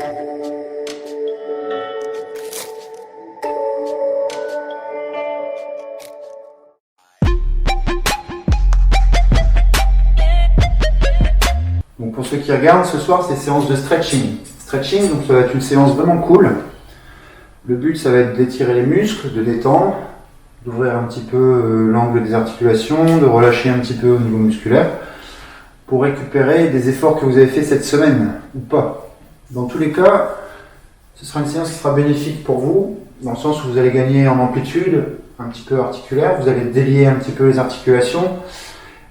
Donc pour ceux qui regardent, ce soir c'est séance de stretching. Stretching, donc ça va être une séance vraiment cool. Le but ça va être d'étirer les muscles, de détendre, d'ouvrir un petit peu l'angle des articulations, de relâcher un petit peu au niveau musculaire pour récupérer des efforts que vous avez fait cette semaine ou pas. Dans tous les cas, ce sera une séance qui sera bénéfique pour vous, dans le sens où vous allez gagner en amplitude, un petit peu articulaire, vous allez délier un petit peu les articulations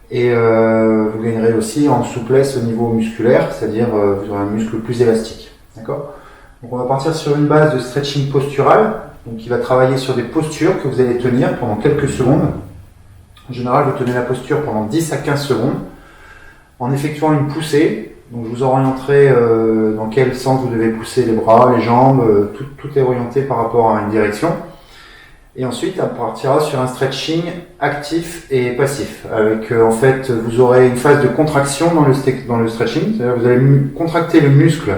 et vous gagnerez aussi en souplesse au niveau musculaire, c'est-à-dire vous aurez un muscle plus élastique. D'accord ? Donc on va partir sur une base de stretching postural, donc qui va travailler sur des postures que vous allez tenir pendant quelques secondes. En général, vous tenez la posture pendant 10 à 15 secondes en effectuant une poussée. Donc je vous orienterai dans quel sens vous devez pousser les bras, les jambes, tout est orienté par rapport à une direction. Et ensuite, on partira sur un stretching actif et passif. Avec en fait, vous aurez une phase de contraction dans le stretching, c'est-à-dire que vous allez contracter le muscle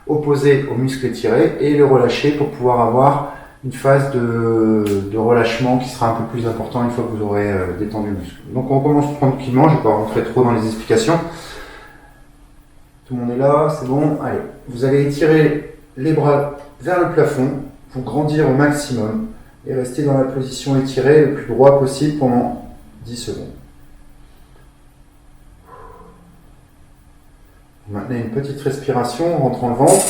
opposé au muscle étiré et le relâcher pour pouvoir avoir une phase de relâchement qui sera un peu plus important une fois que vous aurez détendu le muscle. Donc on commence tranquillement, je ne vais pas rentrer trop dans les explications. Tout le monde est là, c'est bon. Allez, vous allez étirer les bras vers le plafond pour grandir au maximum et rester dans la position étirée le plus droit possible pendant 10 secondes. Maintenez une petite respiration en rentrant le ventre.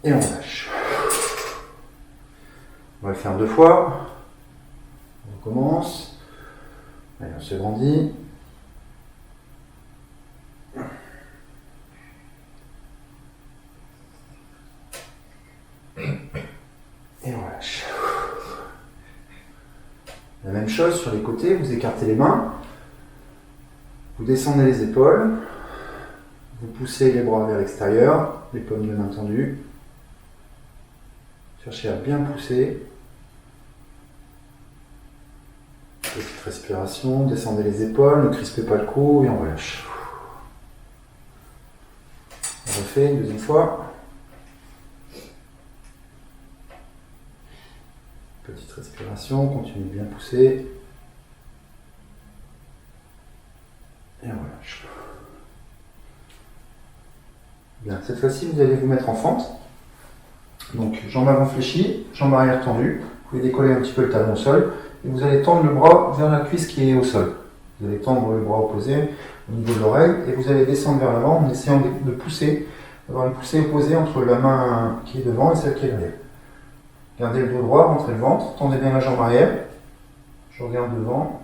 Et on lâche. On va le faire 2 fois. On recommence. Allez, on se grandit. Et on lâche. La même chose sur les côtés, vous écartez les mains. Vous descendez les épaules. Vous poussez les bras vers l'extérieur, les paumes de main tendues. Cherchez à bien pousser. Petite respiration, descendez les épaules, ne crispez pas le cou et on relâche. On refait une deuxième fois. Petite respiration, continuez de bien pousser. Et on relâche. Bien, cette fois-ci, vous allez vous mettre en fente. Donc, jambes avant fléchies, jambes arrière tendues. Vous pouvez décoller un petit peu le talon au sol. Et vous allez tendre le bras vers la cuisse qui est au sol. Vous allez tendre le bras opposé au niveau de l'oreille. Et vous allez descendre vers l'avant en essayant de pousser, d'avoir une poussée opposée entre la main qui est devant et celle qui est derrière. Gardez le dos droit, rentrez le ventre, tendez bien la jambe arrière. Je regarde devant.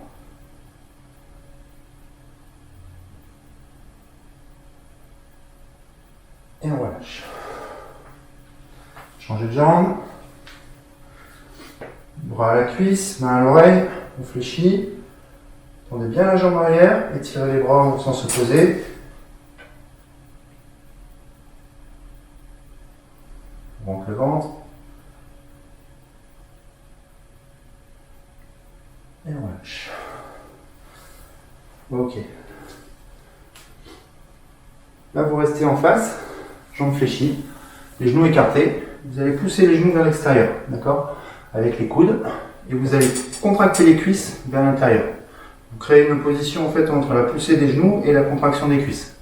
Et on relâche. Changez de jambe. Bras à la cuisse, main à l'oreille, on fléchit. Tendez bien la jambe arrière, étirez les bras au sens opposé. On rentre le ventre. Et on lâche. Ok. Là, vous restez en face, jambes fléchies, les genoux écartés. Vous allez pousser les genoux vers l'extérieur, d'accord ? Avec les coudes. Et vous allez contracter les cuisses vers l'intérieur. Vous créez une position en fait entre la poussée des genoux et la contraction des cuisses.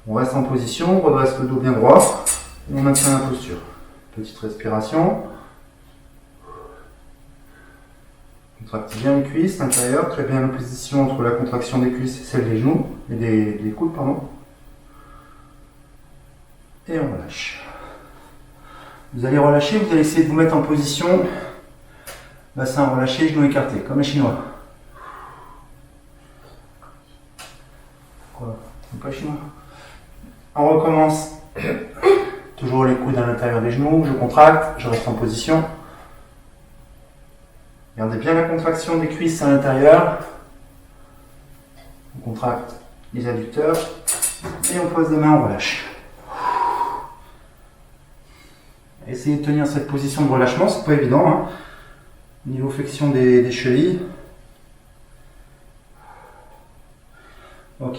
On reste en position, on redresse le dos bien droit et on maintient la posture. Petite respiration. Contractez bien les cuisses, l'intérieur, très bien la position entre la contraction des cuisses et celle des genoux, et des coudes, pardon. Et on relâche. Vous allez relâcher, vous allez essayer de vous mettre en position bassin relâché, genoux écartés, comme les Chinois. Quoi ? Pas chinois. On recommence. Toujours les coudes à l'intérieur des genoux, je contracte, je reste en position. Gardez bien la contraction des cuisses à l'intérieur. On contracte les adducteurs et on pose les mains, on relâche. Essayez de tenir cette position de relâchement, c'est pas évident. Hein. Niveau flexion des chevilles. Ok.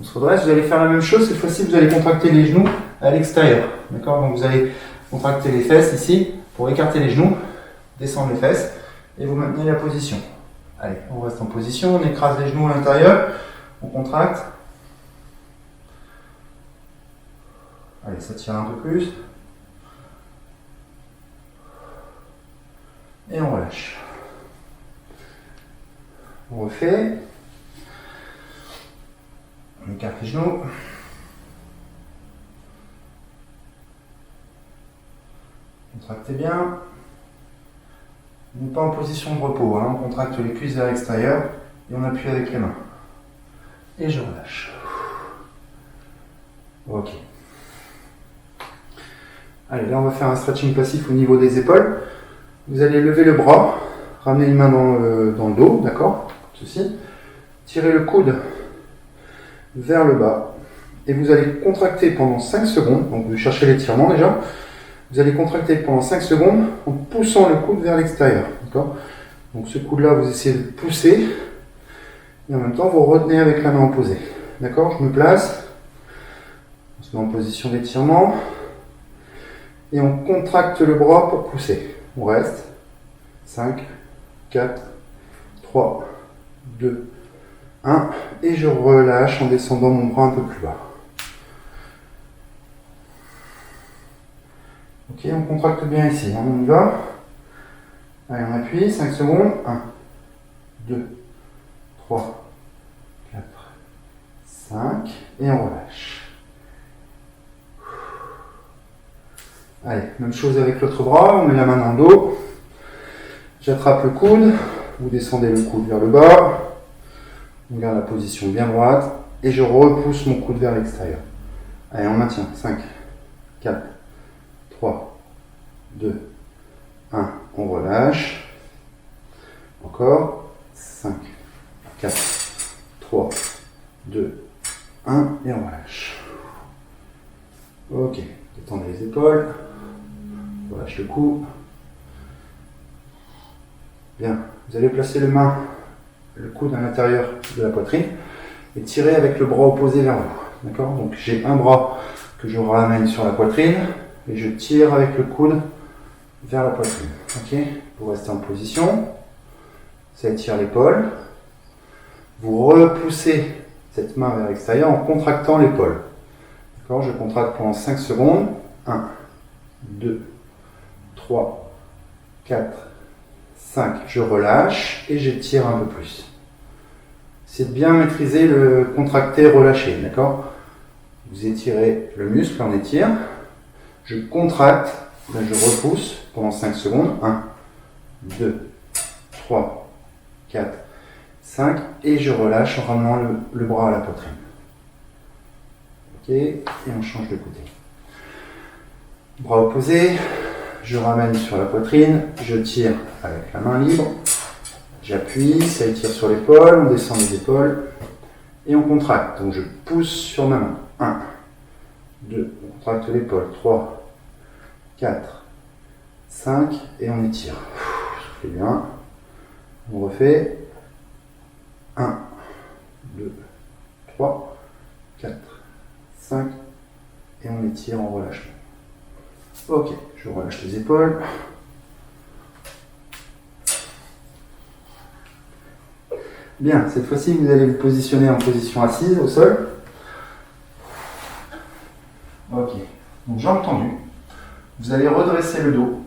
On se redresse, vous allez faire la même chose, cette fois-ci vous allez contracter les genoux à l'extérieur. D'accord? Donc vous allez contracter les fesses ici pour écarter les genoux, descendre les fesses et vous maintenez la position. Allez, on reste en position, on écrase les genoux à l'intérieur, on contracte. Allez, ça tire un peu plus. Et on relâche. On refait. On écarte les genoux. Contractez bien. On n'est pas en position de repos, hein. On contracte les cuisses vers l'extérieur et on appuie avec les mains. Et je relâche. Ok. Allez, là on va faire un stretching passif au niveau des épaules. Vous allez lever le bras, ramener une main dans le dos, d'accord? Ceci. Tirez le coude vers le bas. Et vous allez contracter pendant 5 secondes. Donc vous cherchez l'étirement déjà. Vous allez contracter pendant 5 secondes en poussant le coude vers l'extérieur. D'accord? Donc ce coude-là, vous essayez de pousser. Et en même temps, vous retenez avec la main opposée. D'accord? Je me place. On se met en position d'étirement. Et on contracte le bras pour pousser. On reste. 5, 4, 3, 2, 1. Et je relâche en descendant mon bras un peu plus bas. Ok, on contracte bien ici. On y va. Allez, on appuie. 5 secondes. 1, 2, 3, 4, 5. Et on relâche. Allez, même chose avec l'autre bras, on met la main dans le dos, j'attrape le coude, vous descendez le coude vers le bas, on garde la position bien droite, et je repousse mon coude vers l'extérieur. Allez, on maintient, 5, 4, 3, 2, 1, on relâche, encore, 5, 4, 3, 2, 1, et on relâche. Ok, détendez les épaules. On relâche le cou. Bien. Vous allez placer le coude à l'intérieur de la poitrine et tirer avec le bras opposé vers vous. D'accord? Donc j'ai un bras que je ramène sur la poitrine et je tire avec le coude vers la poitrine. Ok? Vous restez en position. Ça étire l'épaule. Vous repoussez cette main vers l'extérieur en contractant l'épaule. D'accord? Je contracte pendant 5 secondes. 1, 2, 3, 4, 5. Je relâche et j'étire un peu plus. C'est de bien maîtriser le contracter-relâcher. D'accord? Vous étirez le muscle, on étire. Je contracte, là je repousse pendant 5 secondes. 1, 2, 3, 4, 5. Et je relâche en ramenant le bras à la poitrine. Ok, et on change de côté. Bras opposé, je ramène sur la poitrine, je tire avec la main libre, j'appuie, ça étire sur l'épaule, on descend les épaules et on contracte. Donc je pousse sur ma main. 1, 2, on contracte l'épaule. 3, 4, 5 et on étire. Soufflez bien. On refait. 1, 2, 3, 4, 5 et on étire en relâchement. Ok, je relâche les épaules. Bien, cette fois-ci vous allez vous positionner en position assise au sol. Ok, donc jambes tendues. Vous allez redresser le dos,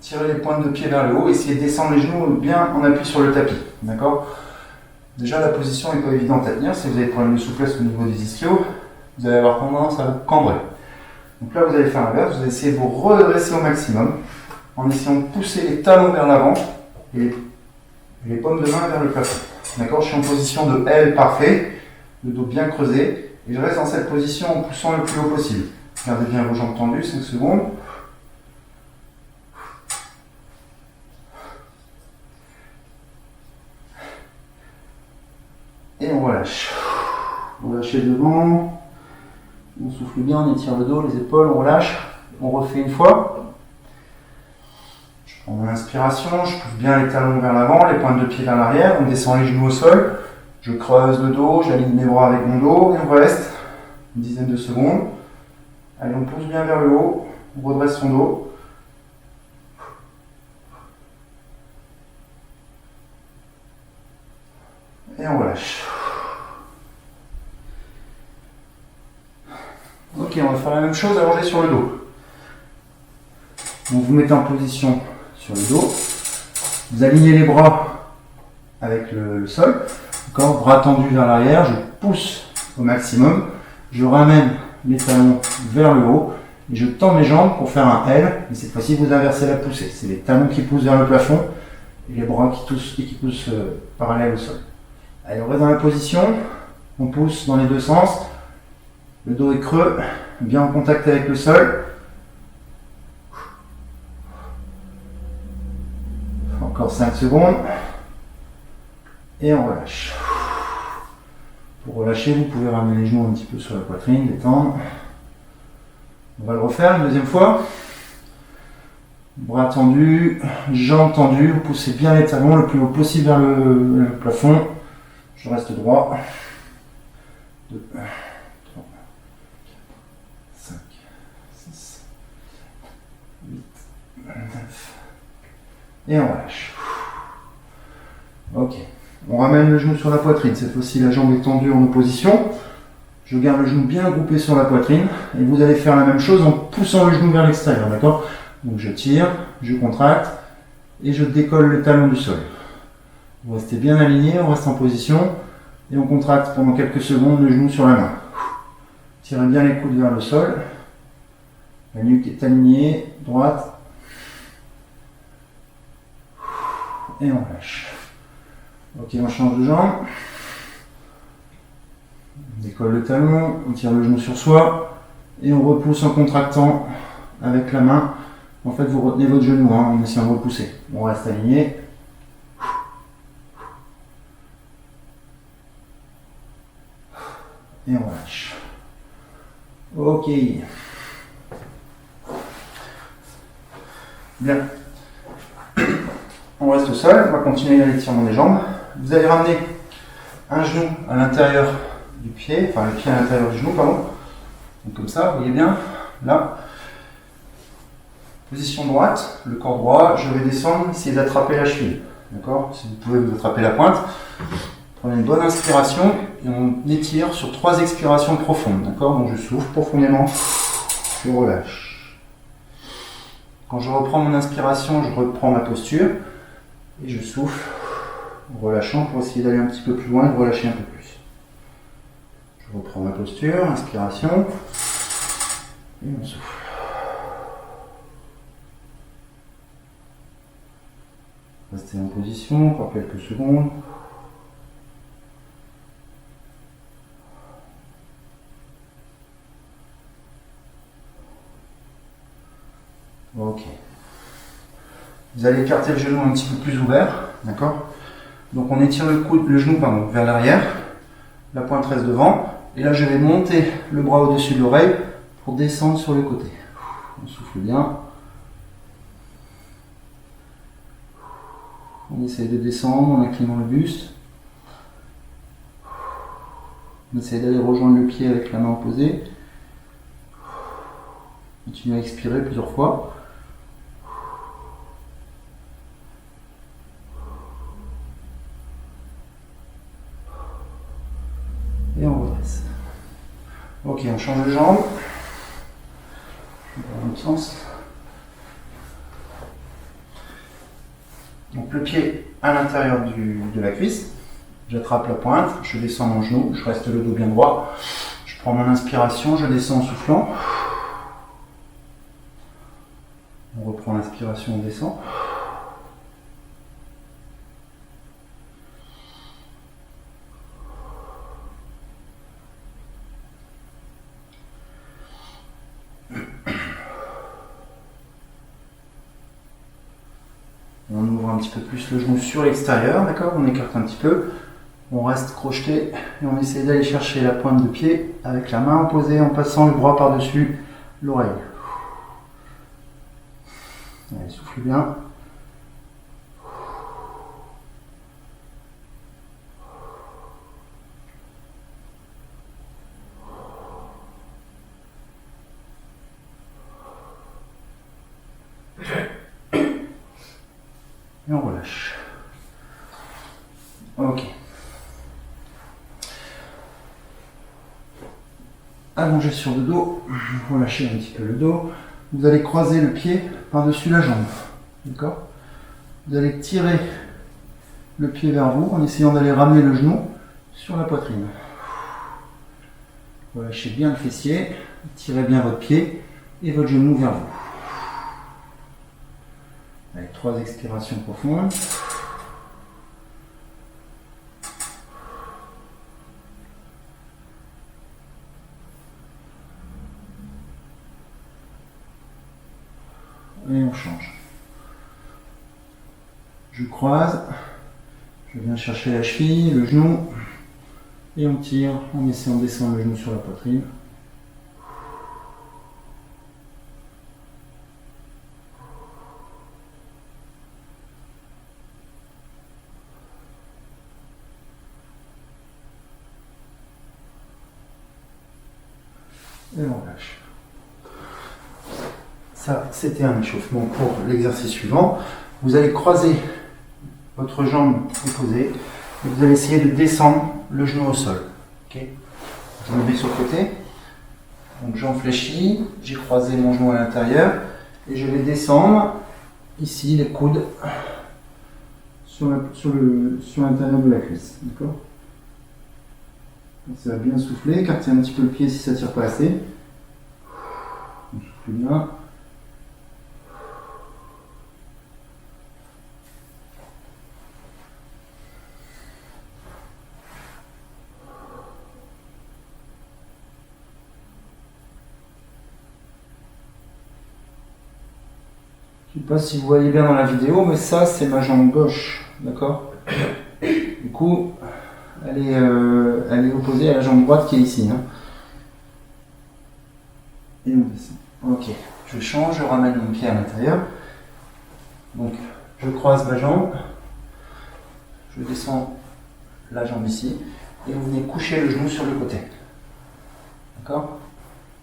tirer les pointes de pied vers le haut, essayer de descendre les genoux bien en appui sur le tapis. D'accord? Déjà la position n'est pas évidente à tenir. Si vous avez des problèmes de souplesse au niveau des ischios, vous allez avoir tendance à vous cambrer. Donc là, vous allez faire l'inverse, vous allez essayer de vous redresser au maximum en essayant de pousser les talons vers l'avant et les paumes de main vers le plafond. D'accord? Je suis en position de L parfait, le dos bien creusé, et je reste dans cette position en poussant le plus haut possible. Gardez bien vos jambes tendues, 5 secondes. Et on relâche. On relâche devant. On souffle bien, on étire le dos, les épaules, on relâche. On refait une fois. Je prends mon inspiration, je pousse bien les talons vers l'avant, les pointes de pied vers l'arrière, on descend les genoux au sol. Je creuse le dos, j'aligne mes bras avec mon dos et on reste une dizaine de secondes. Allez, on pousse bien vers le haut, on redresse son dos. Et on relâche. Ok, on va faire la même chose allongé sur le dos. Donc vous mettez en position sur le dos. Vous alignez les bras avec le sol. D'accord, bras tendus vers l'arrière, je pousse au maximum. Je ramène les talons vers le haut et je tends mes jambes pour faire un L. Mais cette fois-ci, vous inversez la poussée. C'est les talons qui poussent vers le plafond et les bras qui poussent parallèles au sol. Allez, on reste dans la position. On pousse dans les deux sens. Le dos est creux, bien en contact avec le sol. Encore 5 secondes. Et on relâche. Pour relâcher, vous pouvez ramener les genoux un petit peu sur la poitrine, détendre. On va le refaire une deuxième fois. Bras tendus, jambes tendues. Vous poussez bien les talons le plus haut possible vers le plafond. Je reste droit. 2, 3, 5, 6, 8, 9. Et on relâche. Ok. On ramène le genou sur la poitrine. Cette fois-ci, la jambe est tendue en opposition. Je garde le genou bien groupé sur la poitrine. Et vous allez faire la même chose en poussant le genou vers l'extérieur. D'accord? Donc je tire, je contracte et je décolle le talon du sol. Vous restez bien aligné, on reste en position. Et on contracte pendant quelques secondes le genou sur la main. Tirez bien les coudes vers le sol. La nuque est alignée, droite. Et on lâche. Ok, on change de jambe. On décolle le talon, on tire le genou sur soi et on repousse en contractant avec la main. En fait, vous retenez votre genou en essayant de repousser. On reste aligné. Et on lâche. Ok. Bien. On reste au sol, on va continuer l'étirement des jambes. Vous allez ramener un genou à l'intérieur du pied, enfin le pied à l'intérieur du genou, pardon. Donc comme ça, vous voyez bien, là. Position droite, le corps droit, je vais descendre, essayer d'attraper la cheville. D'accord? Si vous pouvez vous attraper la pointe. Prenez une bonne inspiration et on étire sur 3 expirations profondes. D'accord? Donc je souffle profondément, je relâche. Quand je reprends mon inspiration, je reprends ma posture et je souffle en relâchant pour essayer d'aller un petit peu plus loin et de relâcher un peu plus. Je reprends ma posture, inspiration et on souffle. Restez en position pour quelques secondes. Ok. Vous allez écarter le genou un petit peu plus ouvert, d'accord? Donc on étire le genou vers l'arrière, la pointe reste devant, et là je vais monter le bras au-dessus de l'oreille pour descendre sur le côté. On souffle bien. On essaye de descendre en inclinant le buste. On essaye d'aller rejoindre le pied avec la main opposée. Continuez à expirer plusieurs fois. Et on redresse. Ok, on change de jambe. Dans l'autre sens. Donc le pied à l'intérieur de la cuisse. J'attrape la pointe, je descends mon genou, je reste le dos bien droit. Je prends mon inspiration, je descends en soufflant. On reprend l'inspiration, on descend. On ouvre un petit peu plus le genou sur l'extérieur, d'accord? On écarte un petit peu. On reste crocheté et on essaie d'aller chercher la pointe de pied avec la main opposée en passant le bras par-dessus l'oreille. Allez, souffle bien. Et on relâche. Ok. Allongez sur le dos, relâchez un petit peu le dos. Vous allez croiser le pied par-dessus la jambe. D'accord? Vous allez tirer le pied vers vous en essayant d'aller ramener le genou sur la poitrine. Relâchez bien le fessier, tirez bien votre pied et votre genou vers vous. Avec 3 expirations profondes. Et on change. Je croise, je viens chercher la cheville, le genou, et on tire en essayant de descendre le genou sur la poitrine. Et on relâche. Ça, c'était un échauffement pour l'exercice suivant. Vous allez croiser votre jambe opposée et vous allez essayer de descendre le genou au sol. Okay. Vous levez sur le côté. Donc jambe fléchie, j'ai croisé mon genou à l'intérieur et je vais descendre ici les coudes sur l'intérieur de la cuisse. D'accord. Ça va bien souffler, écartez un petit peu le pied si ça ne tire pas assez. On souffle bien. Je ne sais pas si vous voyez bien dans la vidéo, mais ça c'est ma jambe gauche, d'accord? Du coup, elle est opposée à la jambe droite qui est ici. Hein. Et on descend. Ok, je change, je ramène mon pied à l'intérieur. Donc, je croise ma jambe, je descends la jambe ici, et vous venez coucher le genou sur le côté. D'accord?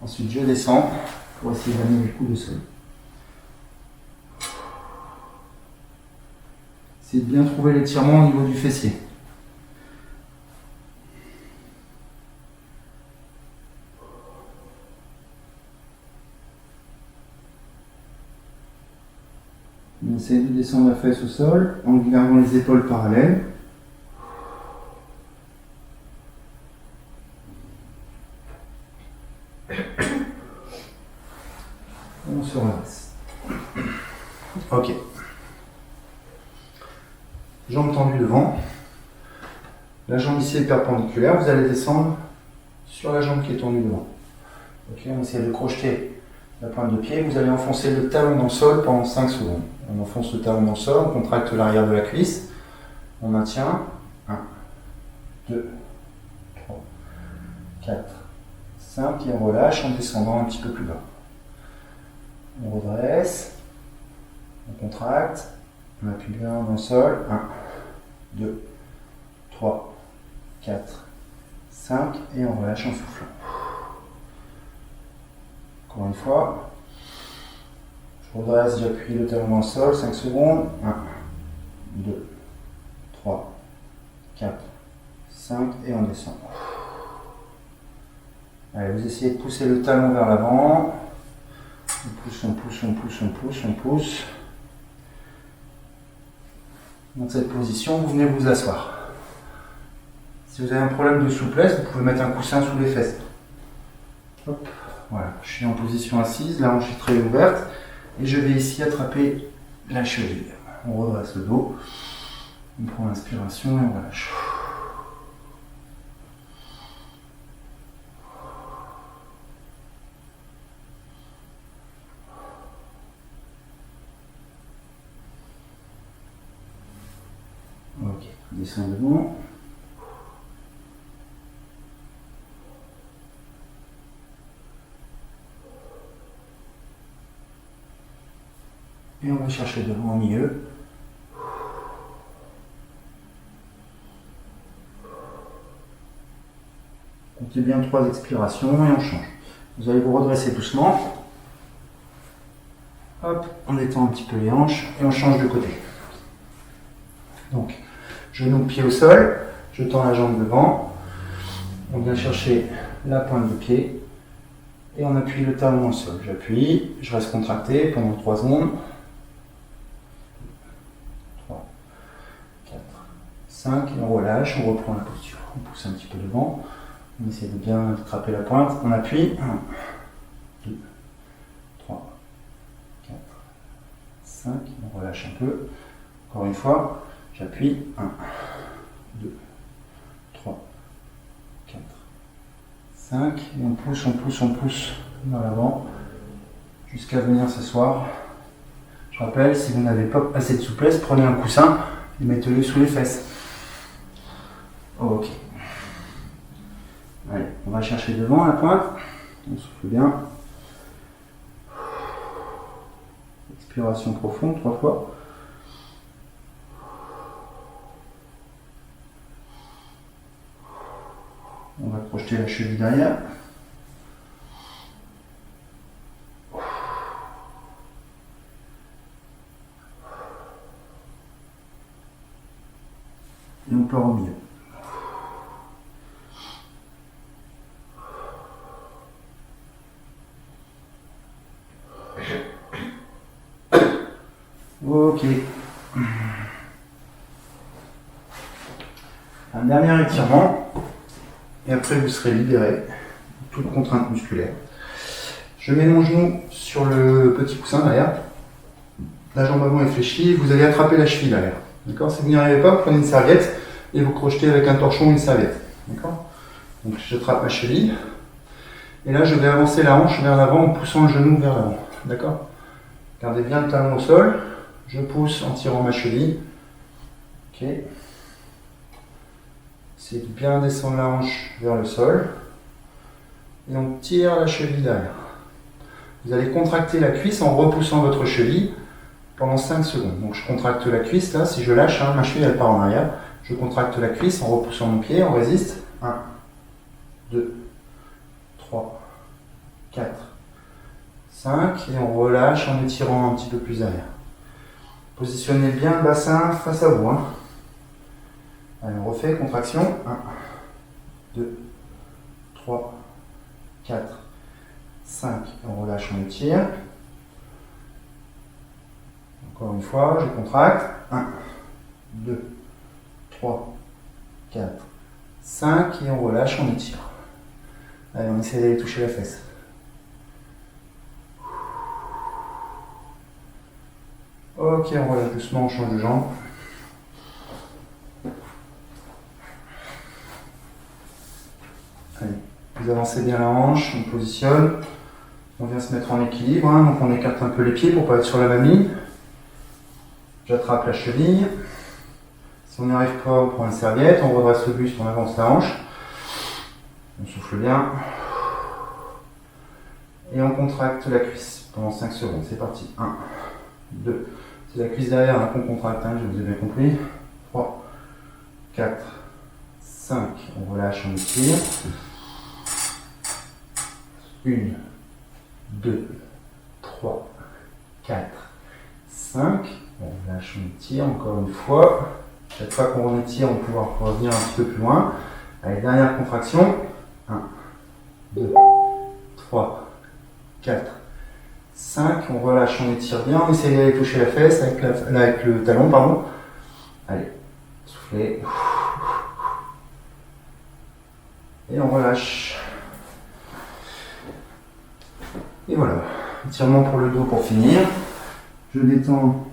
Ensuite, je descends pour essayer d'amener le coude au sol. Essayez de bien trouver l'étirement au niveau du fessier. On essaie de descendre la fesse au sol en gardant les épaules parallèles. On se redresse. Ok. Jambe tendue devant. La jambe ici est perpendiculaire. Vous allez descendre sur la jambe qui est tendue devant. Ok, on essaie de crocheter la pointe de pied. Vous allez enfoncer le talon dans le sol pendant 5 secondes. On enfonce le talon dans le sol, on contracte l'arrière de la cuisse. On maintient. 1, 2, 3, 4, 5 et on relâche en descendant un petit peu plus bas. On redresse. On contracte. On appuie bien dans le sol. 1, 2, 3, 4, 5 et on relâche en soufflant. Encore une fois. Je redresse, j'appuie le talon dans le sol, 5 secondes. 1, 2, 3, 4, 5 et on descend. Allez, vous essayez de pousser le talon vers l'avant. On pousse, on pousse, on pousse, on pousse, on pousse. Dans cette position, vous venez vous asseoir. Si vous avez un problème de souplesse, vous pouvez mettre un coussin sous les fesses. Hop, voilà, je suis en position assise, la hanche est très ouverte. Et je vais ici attraper la cheville. On redresse le dos. On prend l'inspiration et on relâche. Ok, descend devant. Et on va chercher devant au milieu. Comptez bien 3 expirations et on change. Vous allez vous redresser doucement. Hop, on étend un petit peu les hanches et on change de côté. Donc, genou, pied au sol, je tends la jambe devant, on vient chercher la pointe du pied et on appuie le talon au sol. J'appuie, je reste contracté pendant 3 secondes. 3, 4, 5, et on relâche, on reprend la posture. On pousse un petit peu devant, on essaie de bien attraper la pointe, on appuie. 1, 2, 3, 4, 5, on relâche un peu. Encore une fois, j'appuie. 1, 2, 3, 4, 5, et on pousse, on pousse, on pousse vers l'avant jusqu'à venir s'asseoir. Je rappelle, si vous n'avez pas assez de souplesse, prenez un coussin et mettez-le sous les fesses. Ok. Allez, on va chercher devant la pointe. On souffle bien. Expiration profonde, 3 fois. On va projeter la cheville derrière. Et on part au milieu. Ok. Un dernier étirement. Et après vous serez libéré de toute contrainte musculaire. Je mets mon genou sur le petit coussin derrière. La jambe avant est fléchie. Vous allez attraper la cheville derrière. D'accord ? Si vous n'y arrivez pas, vous prenez une serviette et vous crochetez avec un torchon une serviette. D'accord ? Donc j'attrape ma cheville. Et là, je vais avancer la hanche vers l'avant en poussant le genou vers l'avant. D'accord ? Gardez bien le talon au sol. Je pousse en tirant ma cheville. Ok. Essayez de bien descendre la hanche vers le sol. Et on tire la cheville derrière. Vous allez contracter la cuisse en repoussant votre cheville pendant 5 secondes. Donc je contracte la cuisse là, si je lâche, hein, ma cheville elle part en arrière. Je contracte la cuisse en repoussant mon pied, on résiste. 1, 2, 3, 4, 5. Et on relâche en étirant un petit peu plus derrière. Positionnez bien le bassin face à vous. Hein. Allez, on refait, contraction. 1, 2, 3, 4, 5. On relâche, on étire. Encore une fois, je contracte. 1, 2, 3, 4, 5. Et on relâche, on étire. Allez, on essaie d'aller toucher la fesse. Ok, on relâche doucement, on change de jambe. Allez, vous avancez bien la hanche, on positionne. On vient se mettre en équilibre, hein, donc on écarte un peu les pieds pour ne pas être sur la même ligne. J'attrape la cheville. Si on n'y arrive pas, on prend une serviette, on redresse le buste, on avance la hanche. On souffle bien. Et on contracte la cuisse pendant 5 secondes. C'est parti. 1, 2. C'est la cuisse derrière hein, qu'on contracte, hein, je vous ai bien compris. 3, 4, 5. On relâche, on étire. 1, 2, 3, 4, 5. On relâche, on étire encore une fois. Chaque fois qu'on étire, on va pouvoir revenir un petit peu plus loin. Allez, dernière contraction. 1, 2, 3, 4, 5. On relâche, on étire bien. On essaie d'aller toucher la fesse avec le talon, pardon. Allez, soufflez. Et on relâche. Et voilà, étirement pour le dos pour finir. Je détends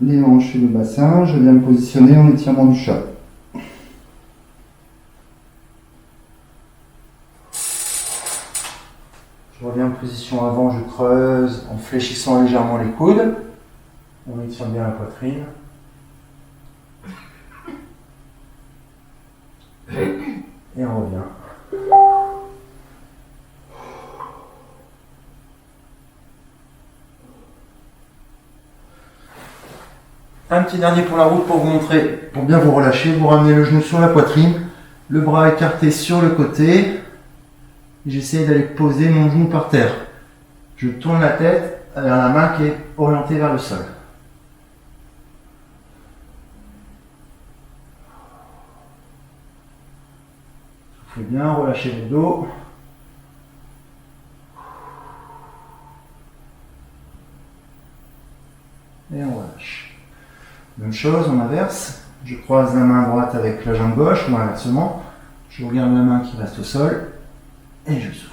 les hanches et le bassin. Je viens me positionner en étirement du chat. Je reviens en position avant, je creuse en fléchissant légèrement les coudes. On étire bien la poitrine. Et on revient. Un petit dernier pour la route pour vous montrer, pour bien vous relâcher. Vous ramenez le genou sur la poitrine, le bras écarté sur le côté. J'essaie d'aller poser mon genou par terre. Je tourne la tête vers la main qui est orientée vers le sol. Soufflez bien, relâchez le dos. Et on relâche. Même chose, on inverse. Je croise la main droite avec la jambe gauche ou inversement. Je regarde la main qui reste au sol et je souffle.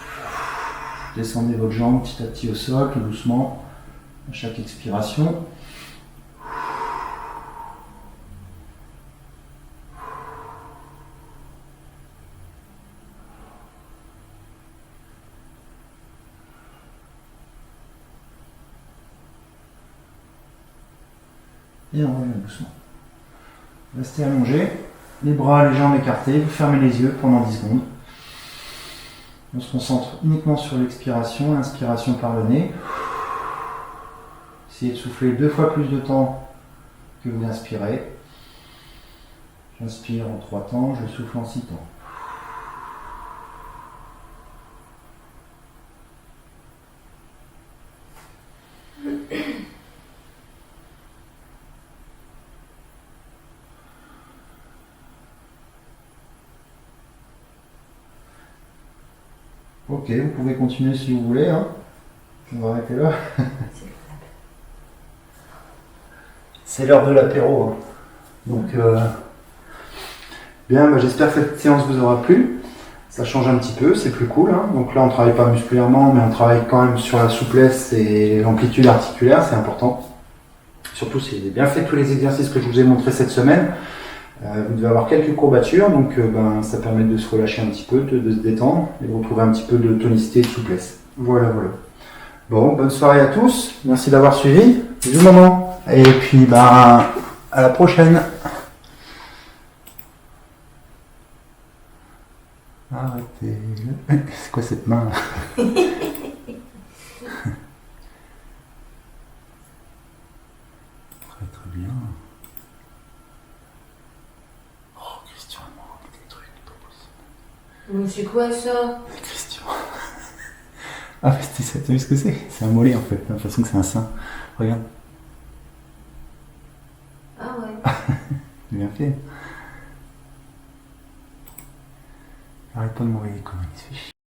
Descendez votre jambe petit à petit au sol, tout doucement, à chaque expiration. Et on revient doucement. Restez allongé, les bras, les jambes écartés, vous fermez les yeux pendant 10 secondes. On se concentre uniquement sur l'expiration, l'inspiration par le nez. Essayez de souffler 2 fois plus de temps que vous inspirez. J'inspire en 3 temps, je souffle en 6 temps. Ok, vous pouvez continuer si vous voulez. Hein. On va arrêter là. C'est l'heure de l'apéro. Hein. Donc, bien, bah, j'espère que cette séance vous aura plu. Ça change un petit peu, c'est plus cool. Hein. Donc là, on ne travaille pas musculairement, mais on travaille quand même sur la souplesse et l'amplitude articulaire, c'est important. Surtout si vous avez bien fait tous les exercices que je vous ai montrés cette semaine. Vous devez avoir quelques courbatures, donc ça permet de se relâcher un petit peu, de se détendre et de retrouver un petit peu de tonicité et de souplesse. Voilà, voilà. Bon, bonne soirée à tous. Merci d'avoir suivi. Bisous maman. Et puis, à la prochaine. Arrêtez. C'est quoi cette main là? Très très bien. Oh, Christian, il m'a ramené des trucs pas possible. Mais c'est quoi ça? Christian. Ah, mais c'était ça, t'as vu ce que c'est? C'est un mollet en fait, j'ai l'impression que c'est un sein. Regarde. Ah ouais. J'ai bien fait. Arrête pas de m'envoyer les conneries, c'est chiant.